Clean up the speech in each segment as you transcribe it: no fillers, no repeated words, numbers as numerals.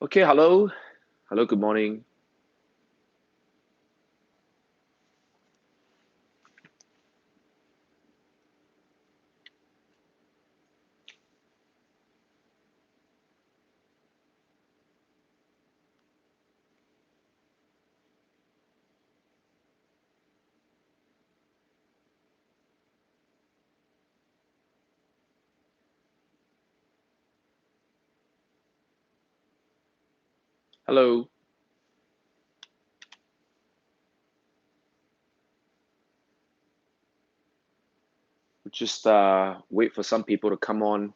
Okay, hello. Hello, good morning. Hello. Just wait for some people to come on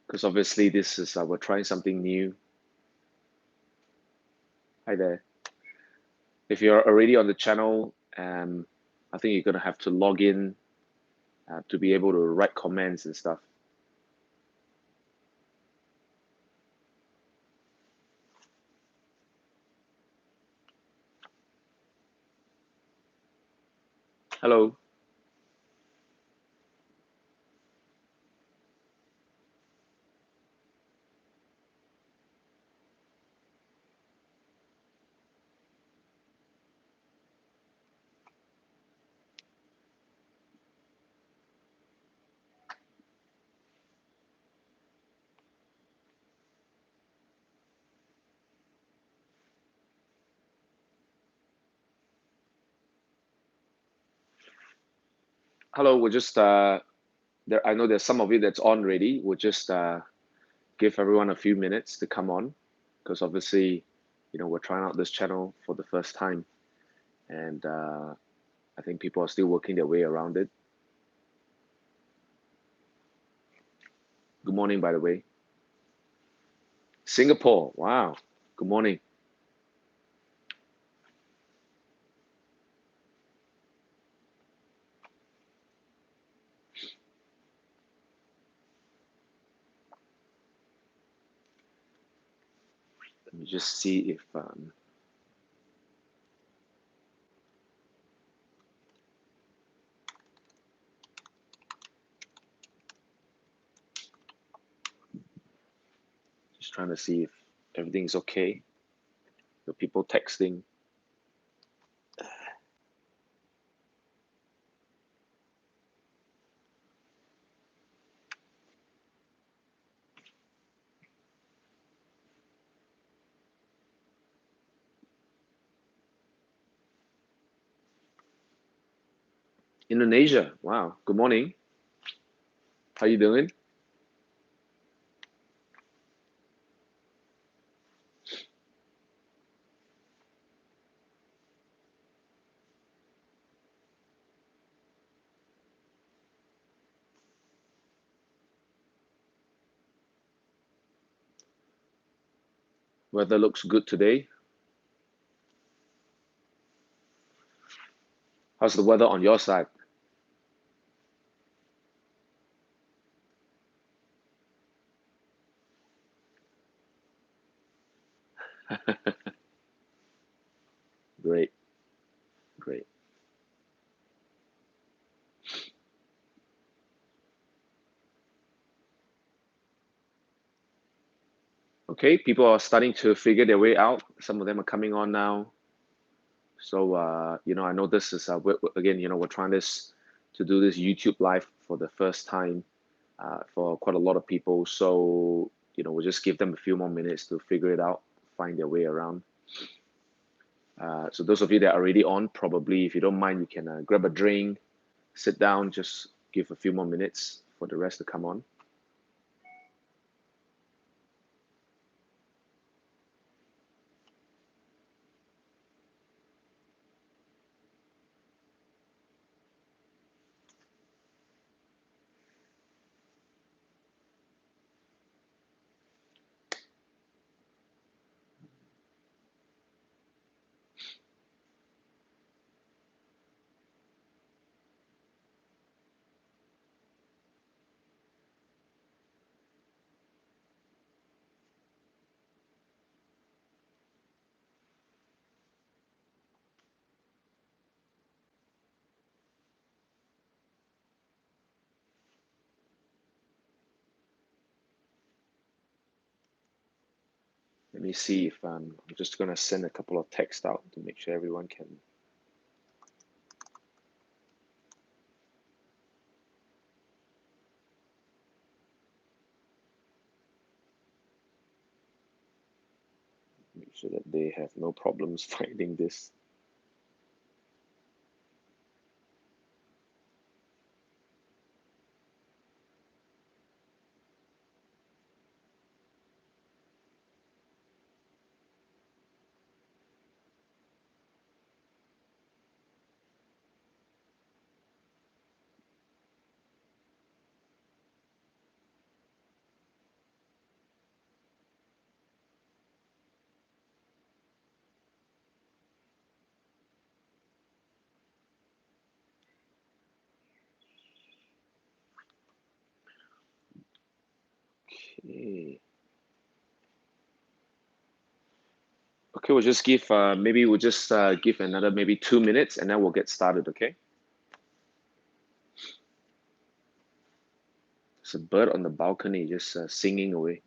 because obviously this is we're trying something new. Hi there. If you're already on the channel, I think you're gonna have to log in to be able to write comments and stuff. Hello. Hello. We're just there. I know there's some of you that's on already. We'll just give everyone a few minutes to come on because obviously, we're trying out this channel for the first time, and I think people are still working their way around it. Good morning, by the way. Singapore. Wow. Good morning. Let me just see if just trying to see if everything's okay. The people texting. Indonesia. Wow. Good morning. How you doing? Weather looks good today. How's the weather on your side? Great. Great. Okay, people are starting to figure their way out. Some of them are coming on now. So I know this is again, we're trying this to do this YouTube live for the first time for quite a lot of people. So we'll just give them a few more minutes to figure it out, find their way around. So those of you that are already on, probably if you don't mind, you can grab a drink, sit down, just give a few more minutes for the rest to come on. Let me see if I'm just gonna send a couple of texts out to make sure everyone can. Make sure that they have no problems finding this. Okay. Okay, we'll just give maybe we'll just give another maybe 2 minutes and then we'll get started, okay? There's a bird on the balcony just singing away.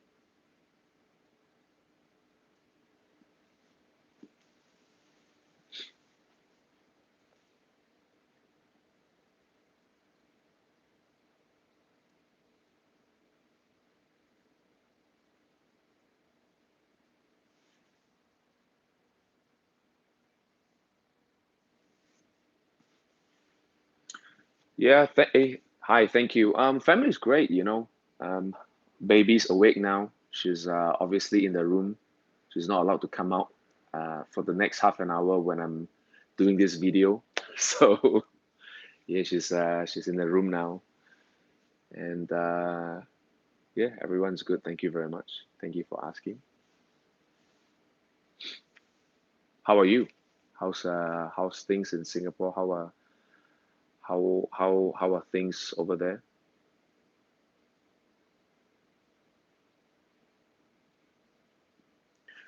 Yeah, hi, thank you. Family's great, you know. Baby's awake now. She's obviously in the room. She's not allowed to come out for the next half an hour when I'm doing this video. So yeah, she's in the room now. And yeah, everyone's good. Thank you very much. Thank you for asking. How are you? How's things in Singapore? How are things over there?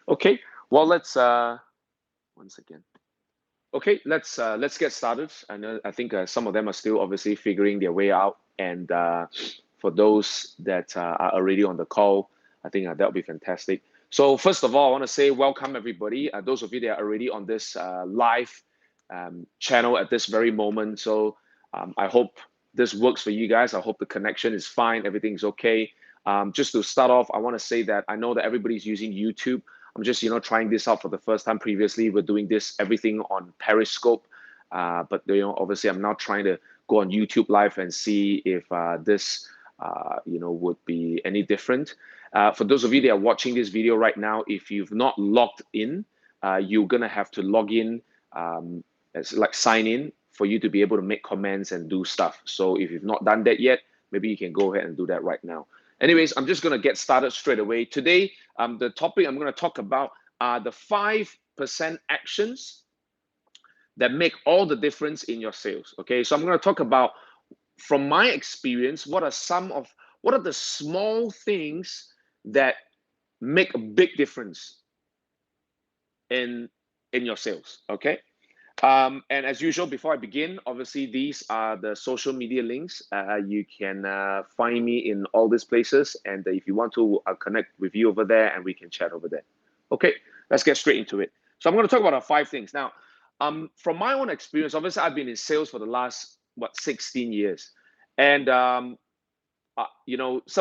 Okay, well once again. Okay, let's get started. I think some of them are still obviously figuring their way out, and for those that are already on the call, I think that'll be fantastic. So first of all, I want to say welcome everybody. Those of you that are already on this live channel at this very moment. So I hope this works for you guys. I hope the connection is fine. Everything's okay. Just to start off, I want to say that I know that everybody's using YouTube. I'm just, trying this out for the first time. Previously, we're doing this everything on Periscope, but obviously, I'm now trying to go on YouTube Live and see if this, would be any different. For those of you that are watching this video right now, if you've not logged in, you're gonna have to log in, it's like sign in for you to be able to make comments and do stuff. So if you've not done that yet, maybe you can go ahead and do that right now. Anyways, I'm just going to get started straight away. Today, the topic I'm going to talk about are the 5% actions that make all the difference in your sales. Okay, so I'm going to talk about, from my experience, what are the small things that make a big difference in your sales. Okay. And as usual, before I begin, obviously these are the social media links. You can find me in all these places, and if you want to, I'll connect with you over there, and we can chat over there. Okay, let's get straight into it. So I'm going to talk about our 5 things now. From my own experience, obviously I've been in sales for the last 16 years, and some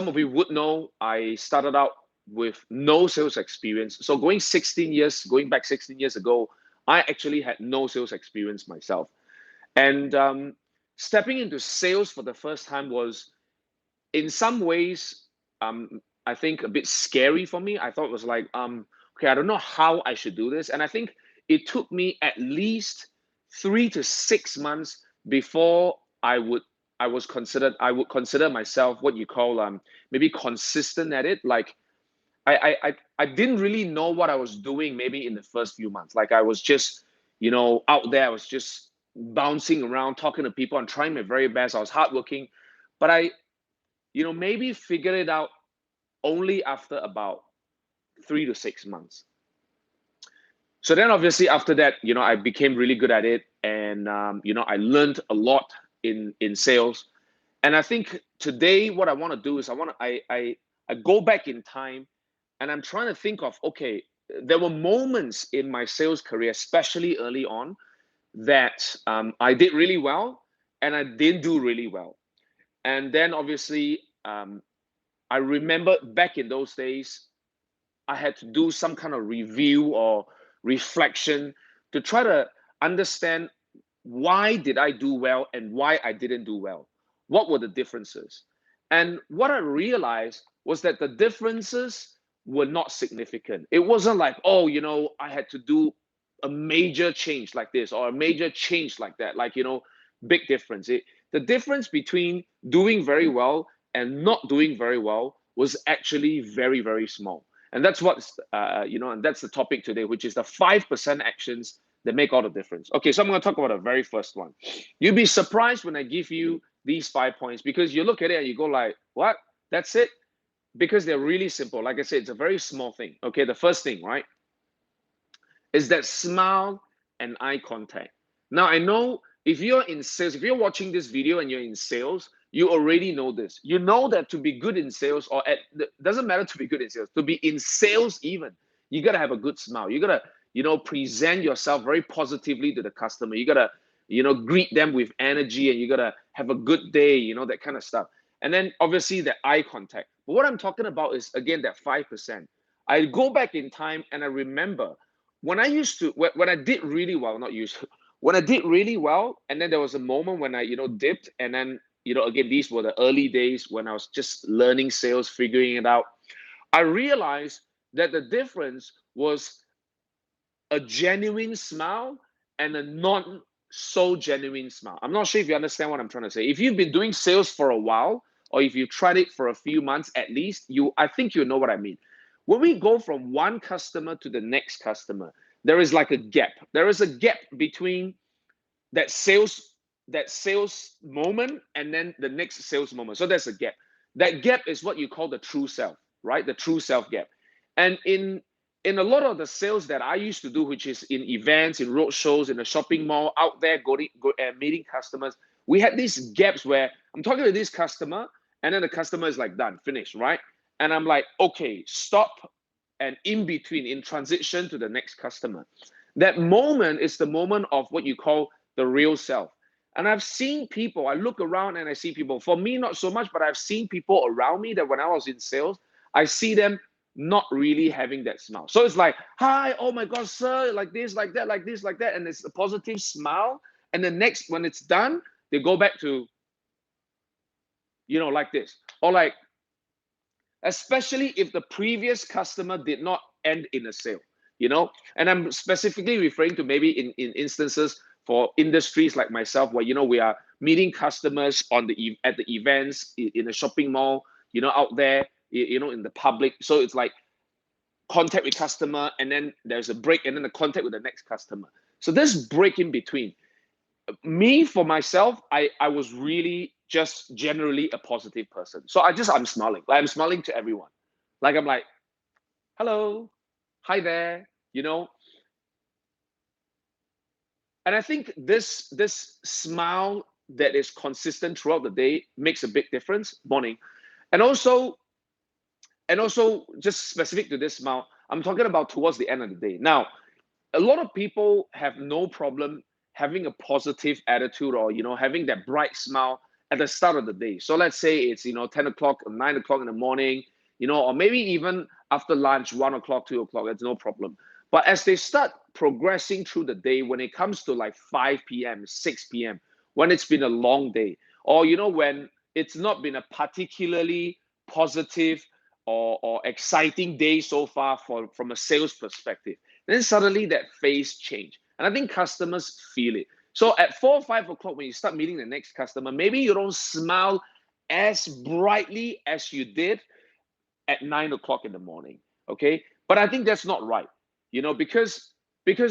of you would know I started out with no sales experience. So going back 16 years ago, I actually had no sales experience myself. And stepping into sales for the first time was, in some ways, I think a bit scary for me. I thought it was like, okay, I don't know how I should do this. And I think it took me at least 3 to 6 months before I would consider myself what you call maybe consistent at it. Like I didn't really know what I was doing maybe in the first few months. Like I was just, out there. I was just bouncing around, talking to people and trying my very best. I was hardworking, but I, maybe figured it out only after about 3 to 6 months. So then obviously after that, I became really good at it, and I learned a lot in sales. And I think today what I want to do is I go back in time and I'm trying to think of, okay, there were moments in my sales career, especially early on, that I did really well and I didn't do really well. And then obviously, I remember back in those days, I had to do some kind of review or reflection to try to understand why did I do well and why I didn't do well. What were the differences? And what I realized was that the differences were not significant. It wasn't like, oh, I had to do a major change like this or a major change like that, like, big difference. The difference between doing very well and not doing very well was actually very, very small. And that's and that's the topic today, which is the 5% actions that make all the difference. Okay, so I'm going to talk about the very first one. You'll be surprised when I give you these 5 points because you look at it and you go like, what? That's it? Because they're really simple. Like I said, it's a very small thing. Okay, the first thing, right, is that smile and eye contact. Now, I know if you're in sales, if you're watching this video and you're in sales, you already know this. You know that to be good in sales, or doesn't matter to be good in sales, to be in sales even, you gotta have a good smile. You gotta, present yourself very positively to the customer. You gotta, greet them with energy, and you gotta have a good day, that kind of stuff. And then obviously the eye contact. But what I'm talking about is again that 5%. I go back in time and I remember when I used to, when I did really well, not used to, when I did really well, and then there was a moment when I, dipped, and then, again, these were the early days when I was just learning sales, figuring it out. I realized that the difference was a genuine smile and a not so genuine smile. I'm not sure if you understand what I'm trying to say. If you've been doing sales for a while, or if you've tried it for a few months at least, I think you know what I mean. When we go from one customer to the next customer, there is like a gap. There is a gap between that sales moment and then the next sales moment. So there's a gap. That gap is what you call the true self, right? The true self gap. And in a lot of the sales that I used to do, which is in events, in road shows, in a shopping mall, out there meeting customers, we had these gaps where I'm talking to this customer, and then the customer is like, done, finished, right? And I'm like, okay, stop. And in between, in transition to the next customer, that moment is the moment of what you call the real self. And I've seen people, I look around and I see people, for me, not so much, but I've seen people around me that when I was in sales, I see them not really having that smile. So it's like, hi, oh my God, sir, like this, like that, like this, like that. And it's a positive smile. And the next, when it's done, they go back to, like this. Or like, especially if the previous customer did not end in a sale, And I'm specifically referring to maybe in instances for industries like myself, where, we are meeting customers at the events, in a shopping mall, out there, in the public. So it's like contact with customer, and then there's a break, and then the contact with the next customer. So this break in between, me, for myself, I was really just generally a positive person. So I'm smiling. Like I'm smiling to everyone. Like I'm like, hello, hi there, And I think this smile that is consistent throughout the day makes a big difference. Morning. And also just specific to this smile, I'm talking about towards the end of the day. Now, a lot of people have no problem having a positive attitude, or having that bright smile at the start of the day. So let's say it's 10 o'clock, 9 o'clock in the morning, or maybe even after lunch, 1 o'clock, 2 o'clock. That's no problem. But as they start progressing through the day, when it comes to like 5 p.m., 6 p.m., when it's been a long day, or when it's not been a particularly positive or exciting day so far from a sales perspective, then suddenly that face change. And I think customers feel it. So at 4 or 5 o'clock, when you start meeting the next customer, maybe you don't smile as brightly as you did at 9 o'clock in the morning. Okay. But I think that's not right, because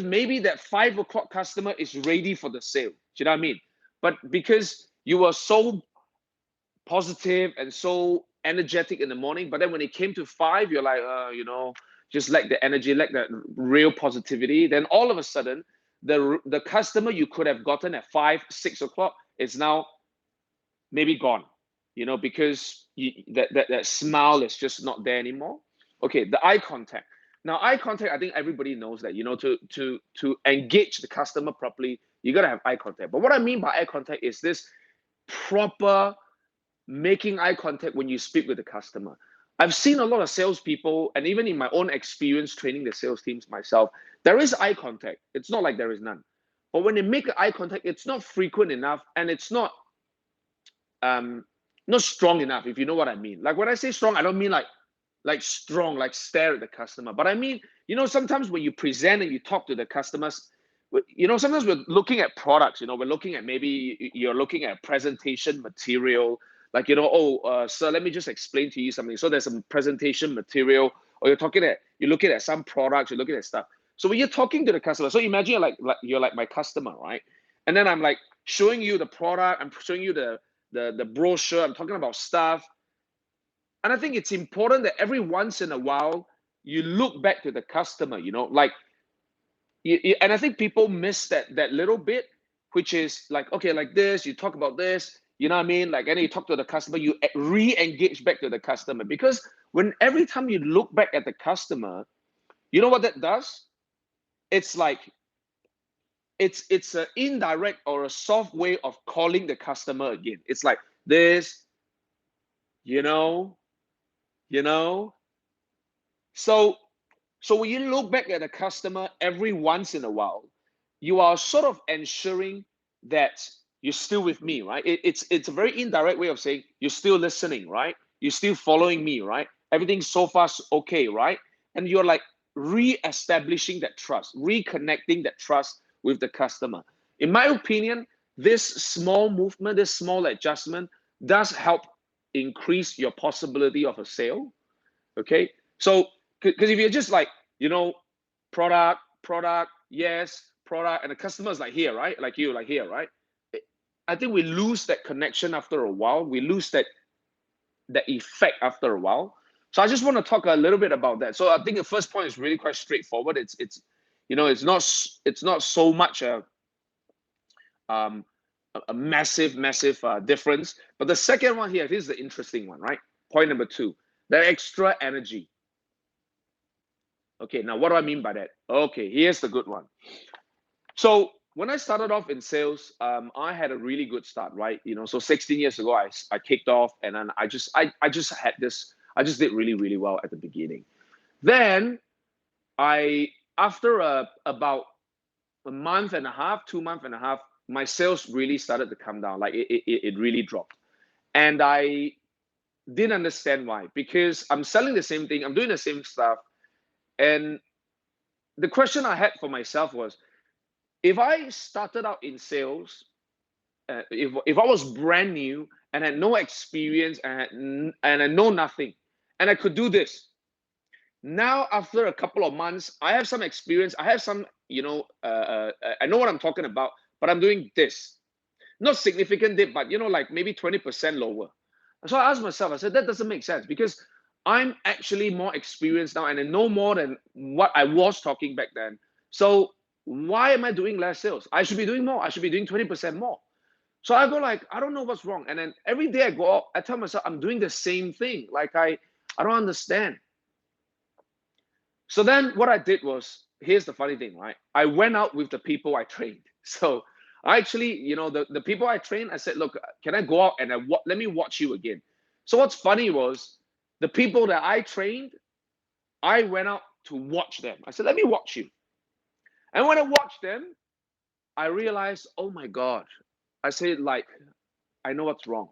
maybe that 5 o'clock customer is ready for the sale. Do you know what I mean? But because you were so positive and so energetic in the morning, but then when it came to 5, you're like, just like the energy, like that real positivity. Then all of a sudden, the customer you could have gotten at 5, 6 o'clock is now maybe gone, because that smile is just not there anymore. Okay, the eye contact. Now, eye contact, I think everybody knows that, to engage the customer properly, you gotta have eye contact. But what I mean by eye contact is this proper making eye contact when you speak with the customer. I've seen a lot of salespeople, and even in my own experience training the sales teams myself, there is eye contact. It's not like there is none. But when they make eye contact, it's not frequent enough, and it's um not strong enough, if you know what I mean. Like when I say strong, I don't mean like strong, like stare at the customer. But I mean, sometimes when you present and you talk to the customers, sometimes we're looking at products, we're looking at, maybe you're looking at presentation material, like, sir, let me just explain to you something. So there's some presentation material, or you're looking at some products, you're looking at stuff. So when you're talking to the customer, so imagine you're like my customer, right? And then I'm like showing you the product, I'm showing you the brochure, I'm talking about stuff. And I think it's important that every once in a while you look back to the customer, like, and I think people miss that little bit, which is like, okay, like this, you talk about this, you know what I mean? Like, and then you talk to the customer, you re-engage back to the customer. Because when every time you look back at the customer, you know what that does? It's like, it's an indirect or a soft way of calling the customer again. It's like this, you know. So when you look back at a customer every once in a while, you are sort of ensuring that you're still with me, right? It's a very indirect way of saying you're still listening, right? You're still following me, right? Everything's so far okay, right? And you're like re-establishing that trust, reconnecting that trust with the customer. In my opinion, this small movement, this small adjustment does help increase your possibility of a sale. Okay, so because if you're just like, product, yes, product, and the customer's like here, right? Like you, like here, right? I think we lose that connection after a while. We lose that effect after a while. So I just want to talk a little bit about that. So I think the first point is really quite straightforward. It's not so much um, a massive difference. But the second one here, this is the interesting one, right? Point number 2, the extra energy. Okay, now what do I mean by that? Okay, here's the good one. So when I started off in sales, I had a really good start, right? So 16 years ago, I kicked off, and then I just did really, really well at the beginning. Then after about a month and a half, 2 months and a half, my sales really started to come down. Like it really dropped. And I didn't understand why, because I'm selling the same thing, I'm doing the same stuff. And the question I had for myself was, if I started out in sales, if I was brand new and had no experience and I know nothing, and I could do this, now after a couple of months, I have some experience, I have some, I know what I'm talking about, but I'm doing this. Not significant dip, but like maybe 20% lower. So I asked myself, I said, that doesn't make sense, because I'm actually more experienced now and I know more than what I was talking back then. So why am I doing less sales? I should be doing more. I should be doing 20% more. So I go like, I don't know what's wrong. And then every day I go out, I tell myself I'm doing the same thing. Like I don't understand. So then what I did was, here's the funny thing, right? I went out with the people I trained. So I actually, the people I trained, I said, look, can I go out and let me watch you again? So what's funny was, the people that I trained, I went out to watch them. I said, let me watch you. And when I watched them, I realized, oh my God. I said, like, I know what's wrong.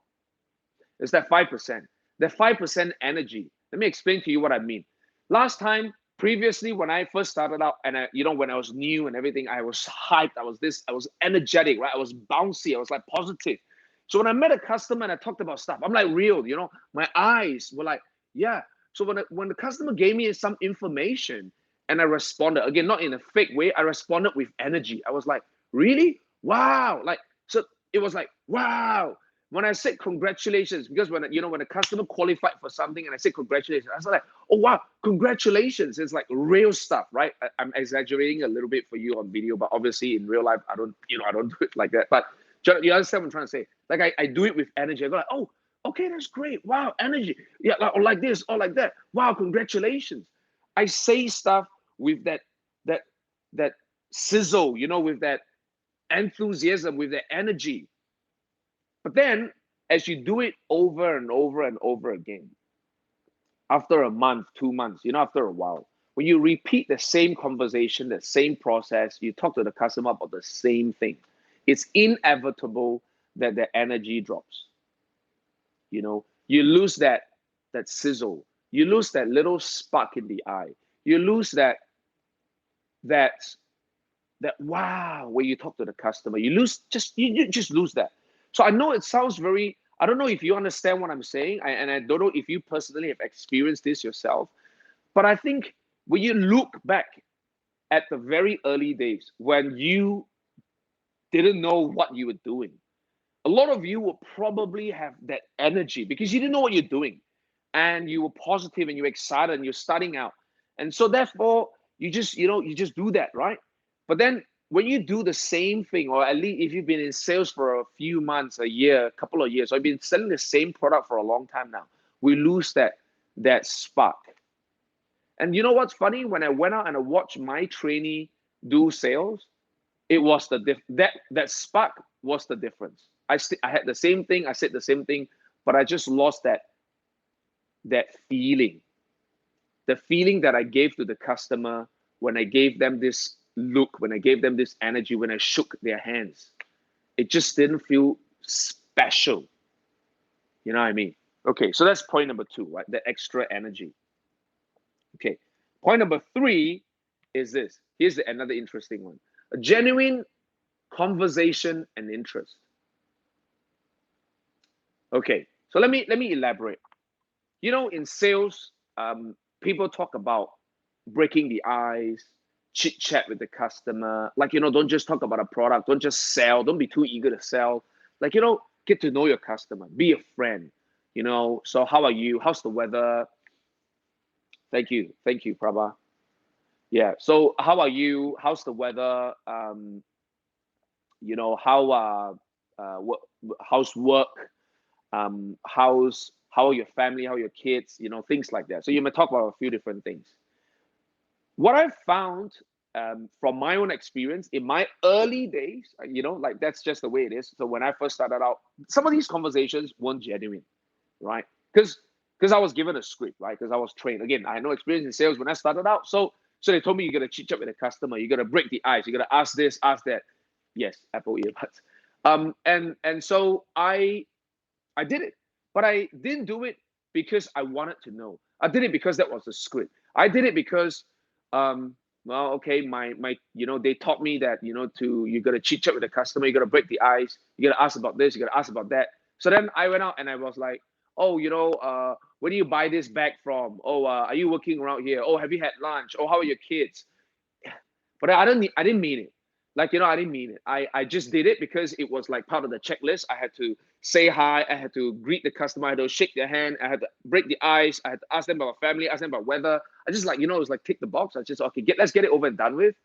It's that 5%. That 5% energy. Let me explain to you what I mean. Last time, previously, when I first started out, and when I was new and everything, I was hyped. I was energetic, right? I was bouncy. I was like positive. So when I met a customer and I talked about stuff, I'm like real, my eyes were like, yeah. So when the customer gave me some information and I responded, again, not in a fake way, I responded with energy. I was like, really? Wow. Like, so it was like, wow. When I said congratulations, because when a customer qualified for something and I said congratulations, I was like, oh wow, congratulations. It's like real stuff, right? I'm exaggerating a little bit for you on video, but obviously in real life, I don't do it like that. But you understand what I'm trying to say? Like I do it with energy. I go like, oh, Okay, that's great. Wow, energy. Yeah, like this or like that. Wow, congratulations. I say stuff with that that sizzle, with that enthusiasm, with that energy. But then as you do it over and over and over again, after a month, 2 months, after a while, when you repeat the same conversation, the same process, you talk to the customer about the same thing, it's inevitable that the energy drops. You lose that sizzle, you lose that little spark in the eye, you lose that that wow when you talk to the customer, you just lose that. So I know it sounds very, I don't know if you understand what I'm saying, and I don't know if you personally have experienced this yourself, but I think when you look back at the very early days when you didn't know what you were doing, a lot of you will probably have that energy because you didn't know what you're doing, and you were positive and you're excited and you're starting out, and so therefore you just do that, right? But then when you do the same thing, or at least if you've been in sales for a few months, a year, a couple of years, or you've been selling the same product for a long time now, we lose that spark. And you know what's funny? When I went out and I watched my trainee do sales, it was that spark was the difference. I had the same thing, I said the same thing, but I just lost that feeling, the feeling that I gave to the customer when I gave them this look, when I gave them this energy, when I shook their hands. It just didn't feel special. You know what I mean? Okay, so that's point number two, right? The extra energy. Okay, point number three is this. Here's another interesting one: a genuine conversation and interest. Okay, so let me elaborate. In sales, people talk about breaking the ice, chit chat with the customer. Like, don't just talk about a product, don't just sell, don't be too eager to sell. Like, get to know your customer, be a friend. So how are you? How's the weather? Thank you, Prabha. Yeah. So how are you? How's the weather? How what how's work? How are your family? How are your kids? Things like that. So you may talk about a few different things. What I've found, from my own experience in my early days, like that's just the way it is. So when I first started out, some of these conversations weren't genuine, right? Because I was given a script, right? Because I was trained. Again, I had no experience in sales when I started out. So they told me you got to chit chat with the customer, you got to break the ice, you got to ask this, ask that. Yes, Apple earbuds. And so I did it, but I didn't do it because I wanted to know. I did it because that was the script. I did it because, well, okay, my they taught me that you got to chit chat with the customer, you got to break the ice, you got to ask about this, you got to ask about that. So then I went out and I was like, oh, where do you buy this bag from? Oh, are you working around here? Oh, have you had lunch? Oh, how are your kids? But I didn't mean it. Like, I didn't mean it. I just did it because it was like part of the checklist. I had to say hi, I had to greet the customer, I had to shake their hand, I had to break the ice, I had to ask them about family, ask them about weather. I just like, it was like tick the box. I just, okay, let's get it over and done with.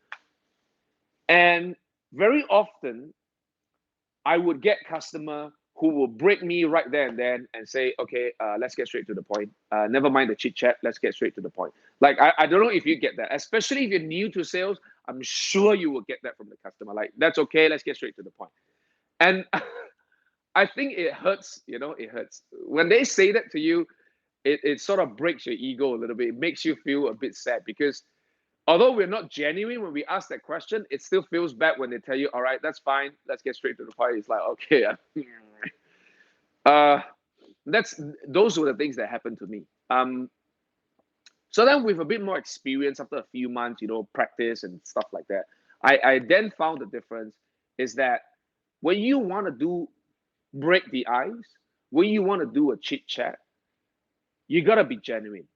And very often I would get customer who will break me right there and then and say, okay, let's get straight to the point. Never mind the chit chat. Let's get straight to the point. Like, I don't know if you get that, especially if you're new to sales. I'm sure you will get that from the customer. Like, that's okay. Let's get straight to the point. And I think it hurts. It hurts when they say that to you. It sort of breaks your ego a little bit. It makes you feel a bit sad because although we're not genuine when we ask that question, it still feels bad when they tell you, all right, that's fine. Let's get straight to the point. It's like, okay, uh, that's those were the things that happened to me. So then with a bit more experience after a few months, practice and stuff like that, I then found the difference is that when you want to do break the ice, when you want to do a chit chat, you gotta be genuine.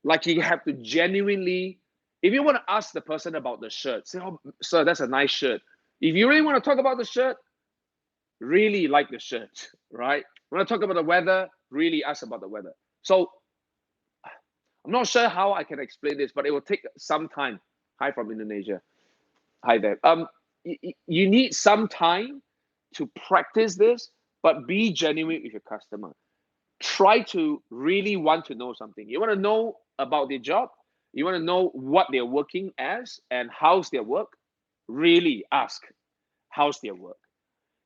Like, you have to genuinely, if you want to ask the person about the shirt, say, oh, sir, that's a nice shirt. If you really want to talk about the shirt, really like the shirt, right? When I talk about the weather, really ask about the weather. So I'm not sure how I can explain this, but it will take some time. Hi from Indonesia. Hi there. You need some time to practice this, but be genuine with your customer. try to really want to know something. You want to know about their job. You want to know what they're working as and how's their work. Really ask, how's their work?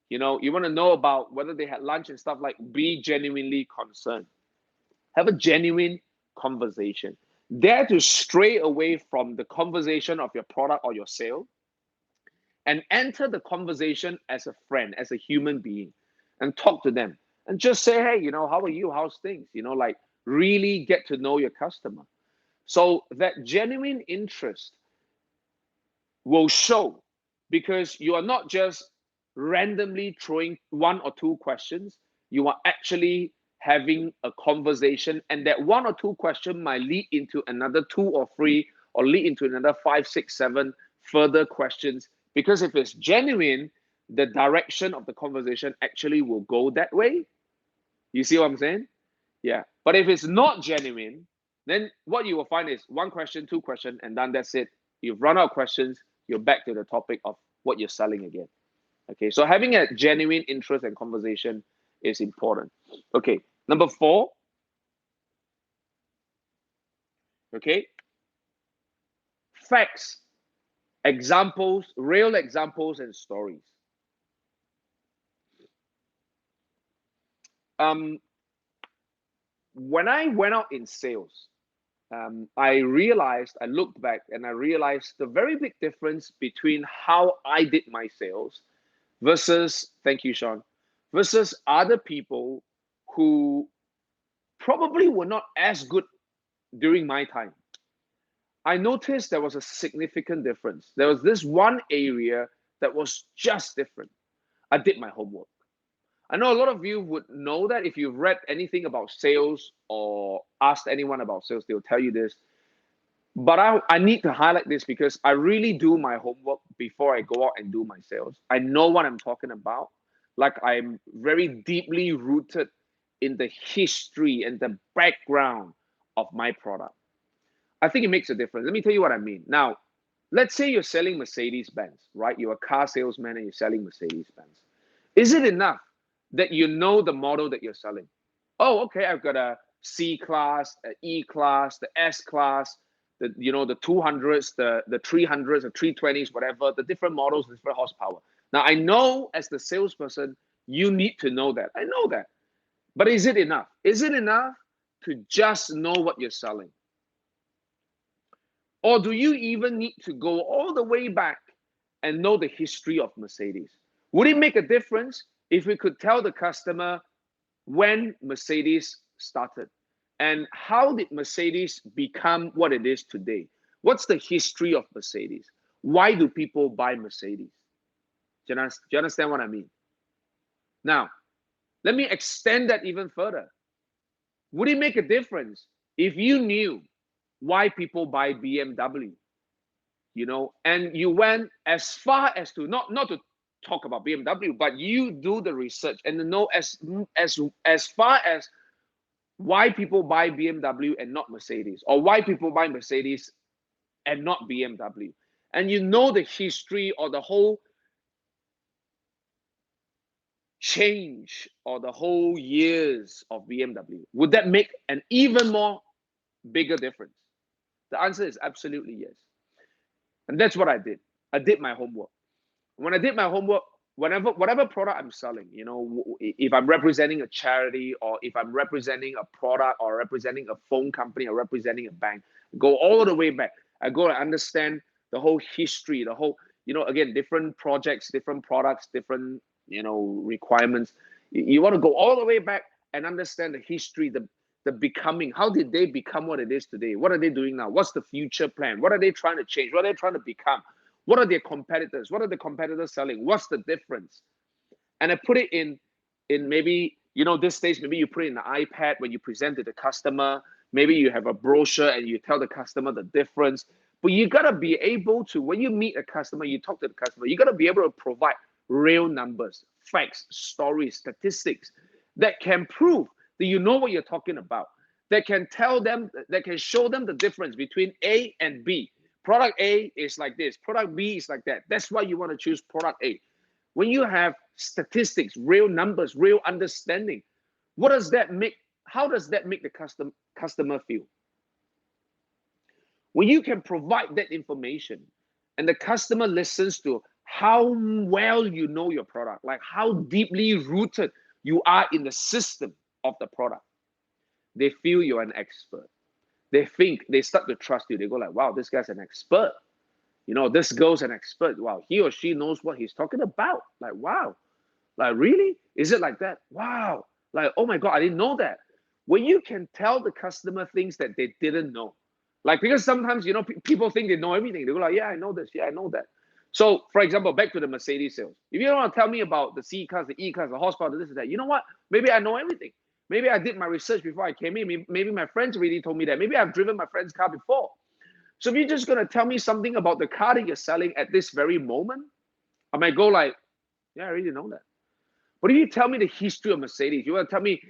You know, you want to know about whether they had lunch and stuff, like be genuinely concerned. Have a genuine conversation. Dare to stray away from the conversation of your product or your sale and enter the conversation as a friend, as a human being, and talk to them. And just say, hey, you know, how are you? How's things? You know, like really get to know your customer. So that genuine interest will show, because you are not just randomly throwing one or two questions. You are actually having a conversation, and that one or two question might lead into another two or three, or lead into another five, six, seven further questions. Because if it's genuine, the direction of the conversation actually will go that way. You see what I'm saying? Yeah. But if it's not genuine, then what you will find is one question, two question, and then that's it. You've run out of questions. You're back to the topic of what you're selling again. Okay. So having a genuine interest and conversation is important. Okay. Number 4. Okay. Facts, examples, real examples, and stories. When I went out in sales, I looked back and I realized the very big difference between how I did my sales versus, thank you, Sean, versus other people who probably were not as good during my time. I noticed there was a significant difference. There was this one area that was just different. I did my homework. I know a lot of you would know that if you've read anything about sales or asked anyone about sales, they'll tell you this. But I need to highlight this because I really do my homework before I go out and do my sales. I know what I'm talking about. Like, I'm very deeply rooted in the history and the background of my product. I think it makes a difference. Let me tell you what I mean. Now, let's say you're selling Mercedes-Benz, right? You're a car salesman and you're selling Mercedes-Benz. Is it enough that you know the model that you're selling? Oh, okay, I've got a C class, an E class, the S class, the 200s, the 300s, the 320s, whatever, the different models, the different horsepower. Now, I know as the salesperson, you need to know that. I know that. But is it enough? Is it enough to just know what you're selling? Or do you even need to go all the way back and know the history of Mercedes? Would it make a difference if we could tell the customer when Mercedes started and how did Mercedes become what it is today? What's the history of Mercedes? Why do people buy Mercedes? Do you understand what I mean? Now, let me extend that even further. Would it make a difference if you knew why people buy BMW? And you went as far as to not to talk about BMW, but you do the research and to know as far as why people buy BMW and not Mercedes, or why people buy Mercedes and not BMW. And you know the history or the whole change or the whole years of BMW. Would that make an even more bigger difference? The answer is absolutely yes. And that's what I did. I did my homework. When I did my homework, whatever product I'm selling, if I'm representing a charity or if I'm representing a product or representing a phone company or representing a bank, go all the way back. I go and understand the whole history, the whole, again, different projects, different products, different, requirements. You want to go all the way back and understand the history, the becoming. How did they become what it is today? What are they doing now? What's the future plan? What are they trying to change? What are they trying to become? What are their competitors? What are the competitors selling? What's the difference? And I put it in maybe, this stage, maybe you put it in the iPad when you present to the customer. Maybe you have a brochure and you tell the customer the difference. But you got to be able to, when you meet a customer, you talk to the customer, you got to be able to provide real numbers, facts, stories, statistics that can prove that you know what you're talking about, that can tell them, that can show them the difference between A and B. Product A is like this, product B is like that. That's why you want to choose product A. When you have statistics, real numbers, real understanding, what does that make? how does that make the customer feel? When you can provide that information and the customer listens to how well you know your product, like how deeply rooted you are in the system of the product, they feel you're an expert. They start to trust you. They go like, wow, this guy's an expert. This girl's an expert. Wow, he or she knows what he's talking about. Like, wow, like, really? Is it like that? Wow. Like, oh my God, I didn't know that. When you can tell the customer things that they didn't know. Like, because sometimes, people think they know everything. They go like, yeah, I know this. Yeah, I know that. So, for example, back to the Mercedes sales. If you don't want to tell me about the C class, the E class, the horsepower, this and that, you know what? Maybe I know everything. Maybe I did my research before I came in. Maybe my friends already told me that. Maybe I've driven my friend's car before. So if you're just going to tell me something about the car that you're selling at this very moment, I might go like, yeah, I already know that. But if you tell me the history of Mercedes, you want to tell me,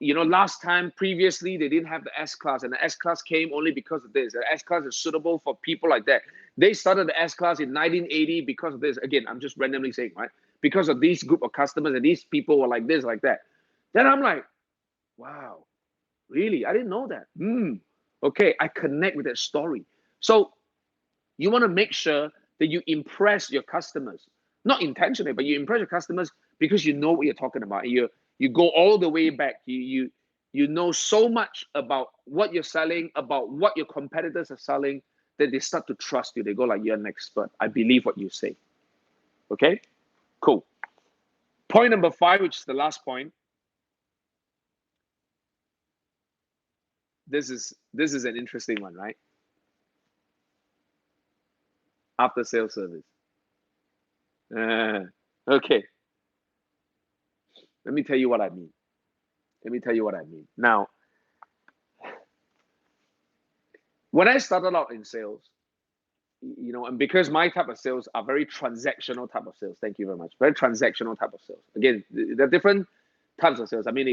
last time previously they didn't have the S class, and the S class came only because of this. The S class is suitable for people like that. They started the S class in 1980 because of this. Again, I'm just randomly saying, right? Because of these group of customers and these people were like this, like that. Then I'm like, wow, really? I didn't know that. Okay, I connect with that story. So you want to make sure that you impress your customers, not intentionally, but you impress your customers because you know what you're talking about. You go all the way back. You know so much about what you're selling, about what your competitors are selling, that they start to trust you. They go like, you're an expert. I believe what you say. Okay, cool. Point number 5, which is the last point. This is an interesting one, right? After sales service. Okay. Let me tell you what I mean. Now, when I started out in sales, and because my type of sales are very transactional type of sales, thank you very much, very transactional type of sales. Again, there are different types of sales. I mean,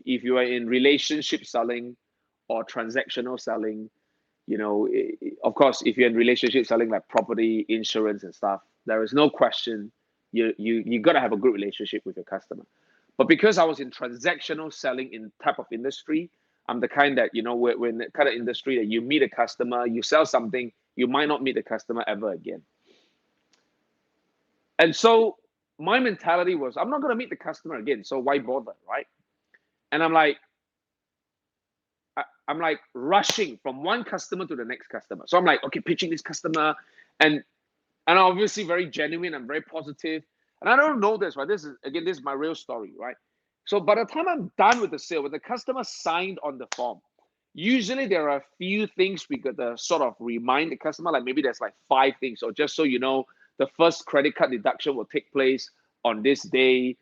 if you are in relationship selling or transactional selling, of course, if you're in relationship selling like property, insurance, and stuff, there is no question you got to have a good relationship with your customer. But because I was in transactional selling in type of industry, I'm the kind that, we're in the kind of industry that you meet a customer, you sell something, you might not meet the customer ever again. And so my mentality was, I'm not going to meet the customer again, so why bother, right? And I'm like rushing from one customer to the next customer. So I'm like, okay, pitching this customer, and I'm obviously very genuine, I'm very positive. And I don't know this, right? This is my real story, right? So by the time I'm done with the sale, when the customer signed on the form, usually there are a few things we got to sort of remind the customer, like maybe there's like 5 things. So just so you know, the first credit card deduction will take place on this day.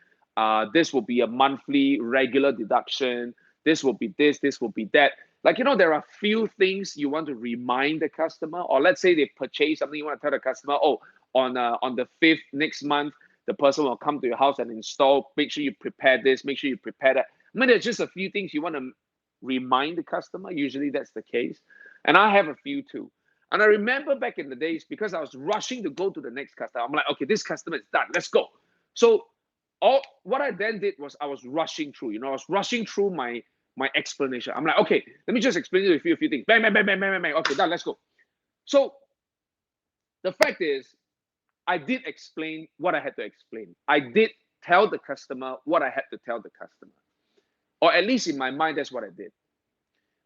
This will be a monthly regular deduction. This will be this will be that. Like, there are few things you want to remind the customer, or let's say they purchase something, you want to tell the customer, oh, on the 5th next month, the person will come to your house and install. Make sure you prepare this, make sure you prepare that. I mean, there's just a few things you want to remind the customer. Usually that's the case. And I have a few too. And I remember back in the days, because I was rushing to go to the next customer, I'm like, okay, this customer is done. Let's go. So what I then did was I was rushing through. I was rushing through my explanation. I'm like, okay, let me just explain to you a few things. Bang, bang, bang, bang, bang, bang. Okay, done. Let's go. So the fact is, I did explain what I had to explain. I did tell the customer what I had to tell the customer, or at least in my mind, that's what I did.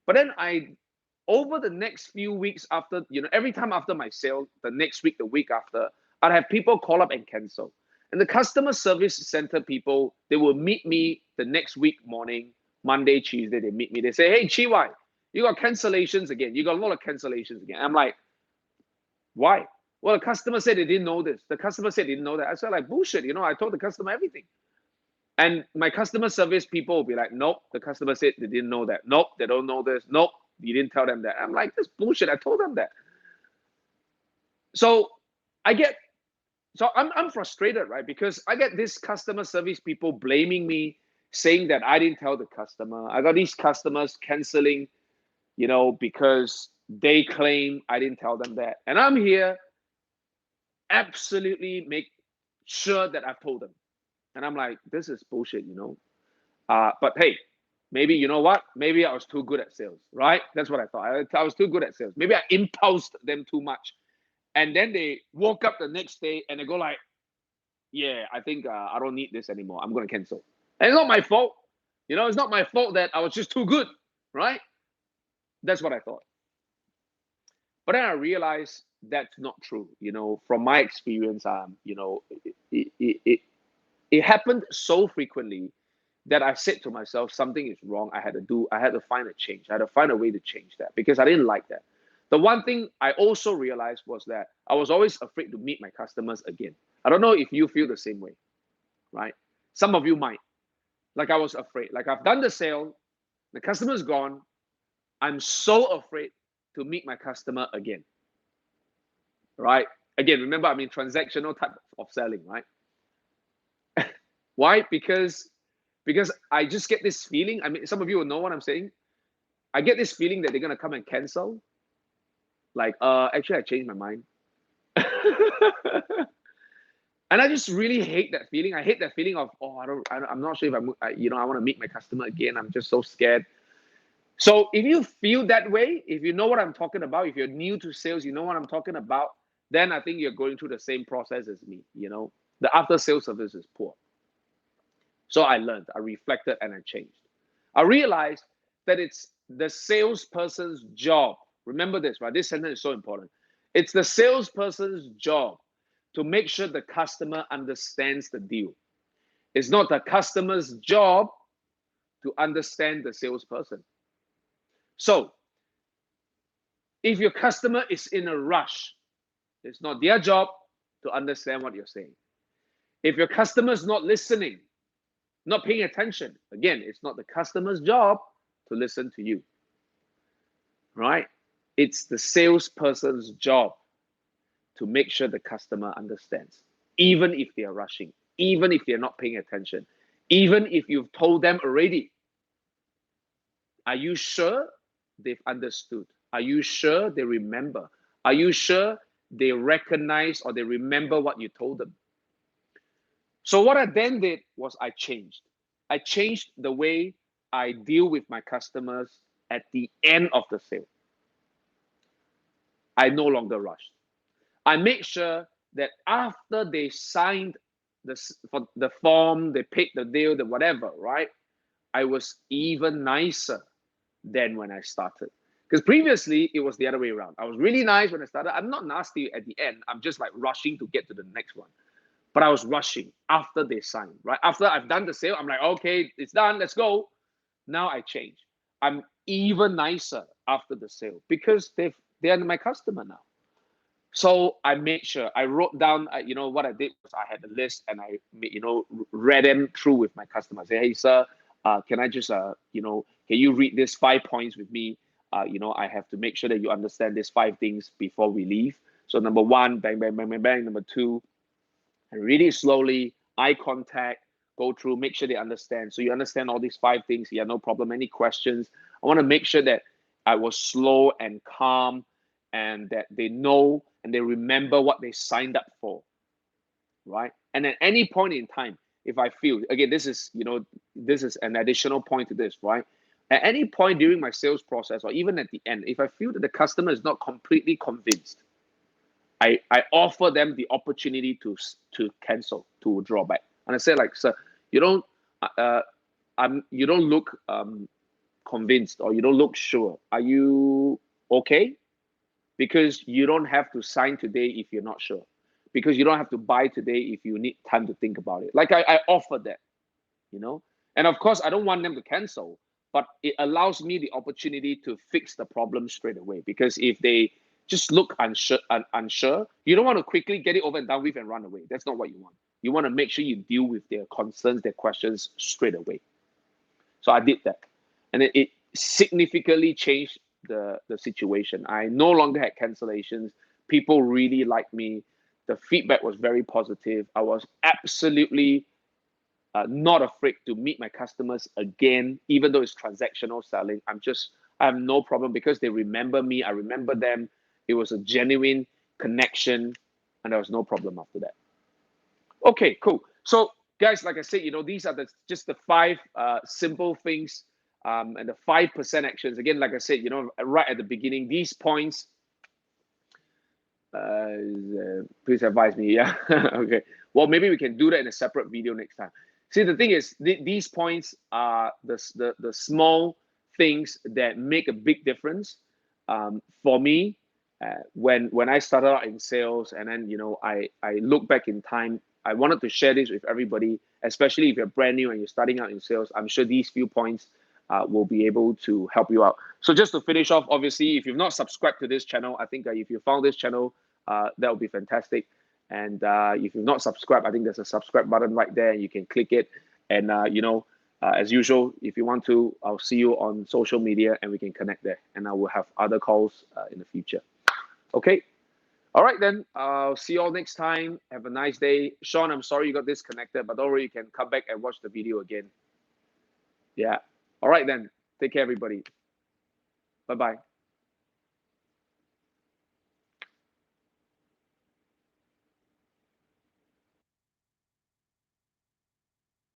But then over the next few weeks after, every time after my sale, the next week, the week after, I'd have people call up and cancel. And the customer service center people, they will meet me the next week morning, Monday, Tuesday, they meet me. They say, hey, Chee Wai, you got cancellations again. You got a lot of cancellations again. I'm like, why? Well, the customer said they didn't know this. The customer said they didn't know that. I said, like, bullshit. I told the customer everything. And my customer service people will be like, nope, the customer said they didn't know that. Nope, they don't know this. Nope, you didn't tell them that. I'm like, this bullshit. I told them that. So I'm frustrated, right? Because I get this customer service people blaming me, saying that I didn't tell the customer. I got these customers canceling, because they claim I didn't tell them that. And I'm here absolutely make sure that I've told them. And I'm like, this is bullshit. But hey, Maybe, you know what? Maybe I was too good at sales, right? That's what I thought. I was too good at sales. Maybe I impulsed them too much. And then they woke up the next day and they go like, yeah, I think I don't need this anymore. I'm going to cancel. And it's not my fault. It's not my fault that I was just too good, right? That's what I thought. But then I realized that's not true. From my experience, it happened so frequently that I said to myself, something is wrong. I had to find a change. I had to find a way to change that because I didn't like that. The one thing I also realized was that I was always afraid to meet my customers again. I don't know if you feel the same way, right? Some of you might. Like I was afraid. Like I've done the sale, the customer's gone. I'm so afraid to meet my customer again, right? Again, remember, I'm in transactional type of selling, right? Why? Because I just get this feeling. I mean, some of you will know what I'm saying. I get this feeling that they're gonna come and cancel. Like, actually, I changed my mind. And I just really hate that feeling. I hate that feeling of, oh, I'm not sure if I want to meet my customer again. I'm just so scared. So if you feel that way, if you know what I'm talking about, if you're new to sales, you know what I'm talking about, then I think you're going through the same process as me. The after sales service is poor. So I learned, I reflected, and I changed. I realized that it's the salesperson's job. Remember this, right? This sentence is so important. It's the salesperson's job to make sure the customer understands the deal. It's not the customer's job to understand the salesperson. So, if your customer is in a rush, it's not their job to understand what you're saying. If your customer is not listening, not paying attention, again, it's not the customer's job to listen to you, right? It's the salesperson's job to make sure the customer understands, even if they are rushing, even if they're not paying attention, even if you've told them already. Are you sure they've understood? Are you sure they remember? Are you sure they recognize or they remember what you told them? So what I then did was I changed. I changed the way I deal with my customers at the end of the sale. I no longer rushed. I make sure that after they signed for the form, they paid the deal, the whatever, right? I was even nicer than when I started. Because previously it was the other way around. I was really nice when I started. I'm not nasty at the end. I'm just like rushing to get to the next one. But I was rushing after they signed, right? After I've done the sale, I'm like, okay, it's done, let's go. Now I change. I'm even nicer after the sale because they're my customer now. So I made sure I wrote down, what I did was I had a list and I, read them through with my customers. Say, hey, sir, can I just, can you read this 5 points with me? I have to make sure that you understand these 5 things before we leave. So number 1, bang, bang, bang, bang, bang. Number 2, and read it slowly, eye contact, go through, make sure they understand. So you understand all these 5 things. Yeah, no problem. Any questions? I want to make sure that I was slow and calm and that they know and they remember what they signed up for, right? And at any point in time, if I feel, again, this is an additional point to this, right? At any point during my sales process or even at the end, if I feel that the customer is not completely convinced, I offer them the opportunity to cancel, to withdraw back. And I say, like, sir, you don't look convinced or you don't look sure. Are you okay? Because you don't have to sign today if you're not sure. Because you don't have to buy today if you need time to think about it. Like I offer that, And of course, I don't want them to cancel, but it allows me the opportunity to fix the problem straight away. Because if they just look unsure, you don't want to quickly get it over and done with and run away. That's not what you want. You want to make sure you deal with their concerns, their questions straight away. So I did that. And it significantly changed the situation. I no longer had cancellations. People really liked me. The feedback was very positive. I was absolutely not afraid to meet my customers again, even though it's transactional selling. I have no problem because they remember me. I remember them. It was a genuine connection, and there was no problem after that. Okay, cool. So, guys, like I said, these are just the 5 simple things and the 5% actions. Again, like I said, you know, right at the beginning, these points. Please advise me. Yeah. Okay. Well, maybe we can do that in a separate video next time. See, the thing is, these points are the small things that make a big difference. For me, when I started out in sales, and then you know, I look back in time, I wanted to share this with everybody, especially if you're brand new and you're starting out in sales. I'm sure these few points will be able to help you out. So just to finish off, obviously, if you've not subscribed to this channel, I think if you found this channel, that would be fantastic. And if you've not subscribed, I think there's a subscribe button right there. You can click it. And, you know, as usual, if you want to, I'll see you on social media and we can connect there. And I will have other calls in the future. Okay. All right, then. I'll see you all next time. Have a nice day. Sean, I'm sorry you got disconnected, but don't worry, you can come back and watch the video again. Yeah. All right, then. Take care, everybody. Bye-bye.